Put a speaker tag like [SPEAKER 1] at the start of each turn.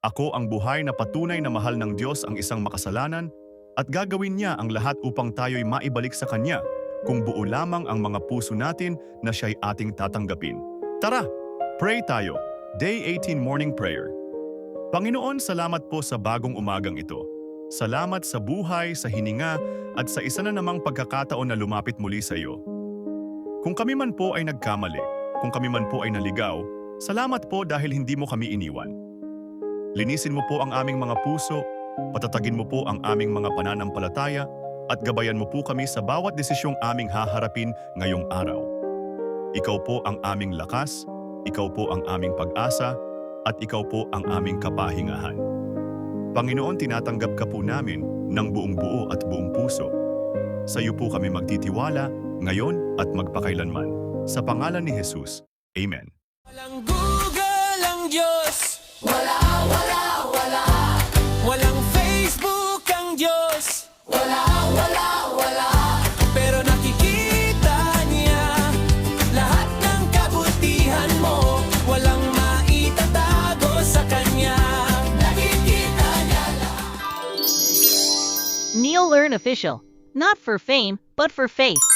[SPEAKER 1] Ako ang buhay na patunay na mahal ng Diyos ang isang makasalanan at gagawin niya ang lahat upang tayo'y maibalik sa Kanya kung buo lamang ang mga puso natin na siya'y ating tatanggapin. Tara, pray tayo. Day 18 Morning Prayer. Panginoon, salamat po sa bagong umagang ito. Salamat sa buhay, sa hininga, at sa isa na namang pagkakataon na lumapit muli sa iyo. Kung kami man po ay nagkamali, kung kami man po ay naligaw, salamat po dahil hindi mo kami iniwan. Linisin mo po ang aming mga puso, patatagin mo po ang aming mga pananampalataya, at gabayan mo po kami sa bawat desisyong aming haharapin ngayong araw. Ikaw po ang aming lakas, ikaw po ang aming pag-asa, at ikaw po ang aming kapahingahan. Panginoon, tinatanggap ka po namin ng buong buo at buong puso. Sa iyo po kami magtitiwala, ngayon at magpakailanman. Sa pangalan ni Jesus. Amen.
[SPEAKER 2] Walang Google ang Diyos.
[SPEAKER 3] Wala, wala, wala.
[SPEAKER 2] Walang Facebook ang Diyos.
[SPEAKER 3] Wala, wala, wala.
[SPEAKER 2] Pero nakikita niya lahat ng kabutihan mo. Walang maitatago sa Kanya.
[SPEAKER 3] Nakikita niya lahat.
[SPEAKER 4] Neil Learn Official. Not for fame, but for faith.